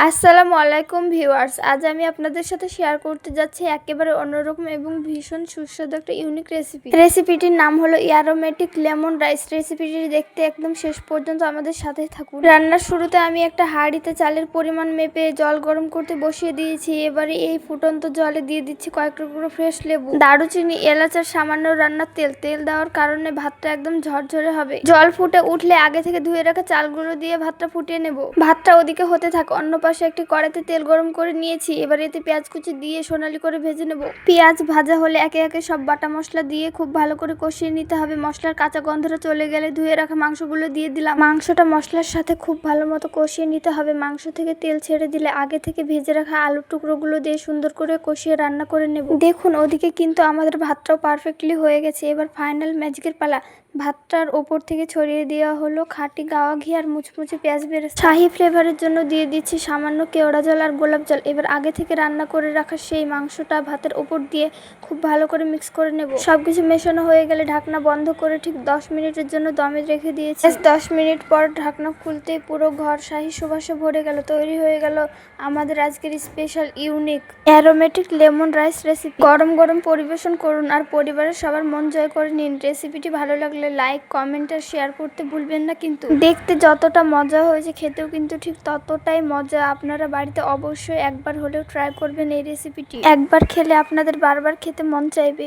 আসসালামু আলাইকুম ভিউয়ার্স, আজ আমি আপনাদের সাথে শেয়ার করতে যাচ্ছি একেবারে অন্যরকম এবং ভীষণ সুস্বাদু একটা ইউনিক রেসিপিটির নাম হলো অ্যারোমেটিক লেমন রাইস। রেসিপিটি দেখতে একদম শেষ পর্যন্ত আমাদের সাথেই থাকুন। রান্নার শুরুতে আমি একটা হাঁড়িতে চালের পরিমাণ মেপে জল গরম করতে বসিয়ে দিয়েছি। এবারে এই ফুটন্ত জলে দিয়ে দিচ্ছি কয়েক টুকরো ফ্রেশ লেবু, দারুচিনি, এলাচ আর সামান্য রান্নার তেল দেওয়ার কারণে ভাতটা একদম ঝরঝরে হবে। জল ফুটে উঠলে আগে থেকে ধুয়ে রাখা চালগুলো দিয়ে ভাতটা ফুটিয়ে নেব। ভাতটা ওদিকে হতে থাক, অন্য পাশে একটি কড়াইতে তেল গরম করে নিয়েছি। এবার এতে পেঁয়াজ কুচি দিয়ে সোনালি করে ভেজে নেব। পেঁয়াজ ভাজা হলে একে একে সব বাটা মশলা দিয়ে খুব ভালো করে কষিয়ে নিতে হবে। মশলার কাঁচা গন্ধটা চলে গেলে ধুয়ে রাখা মাংসগুলো দিয়ে দিলাম। মাংসটা মশলার সাথে খুব ভালো মতো কষিয়ে নিতে হবে। মাংস থেকে তেল ছেড়ে দিলে আগে থেকে ভেজে রাখা আলুর টুকরোগুলো দিয়ে সুন্দর করে কষিয়ে রান্না করে নেব। দেখুন ওদিকে কিন্তু আমাদের ভাতটাও পারফেক্টলি হয়ে গেছে। এবার ফাইনাল ম্যাজিকের পালা। ভাতটার ওপর থেকে ছড়িয়ে দেওয়া হলো খাঁটি গাওয়া ঘি আর মুচমুচে পেঁয়াজ বেরেস্তা। শাহি ফ্লেভারের জন্য দিয়ে দিচ্ছি সামান্য কেওড়া জল আর গোলাপ জল। এবার আগে থেকে রান্না করে রাখা সেই মাংসটা ভাতের ওপর দিয়ে খুব ভালো করে মিক্স করে নেব। সবকিছু মেশানো হয়ে গেলে ঢাকনা বন্ধ করে ঠিক 10 মিনিটের জন্য দমে রেখে দিয়েছি। 10 মিনিট পর ঢাকনা খুলতেই পুরো ঘর শাহি সুবাসে ভরে গেল। তৈরি হয়ে গেল আমাদের আজকের special unique aromatic lemon rice recipe. গরম গরম পরিবেশন করুন আর পরিবারের সবার মন জয় করে নিন। রেসিপিটি ভালো লাগলে লাইক, কমেন্ট আর শেয়ার করতে ভুলবেন না কিন্তু। দেখতে যতটা মজা হয়েছে খেতেও কিন্তু ঠিক ততটাই মজা। আপনারা বাড়িতে অবশ্যই একবার হলেও ট্রাই করবেন এই রেসিপিটি। একবার খেলে আপনাদের বারবার খেতে মন চাইবে।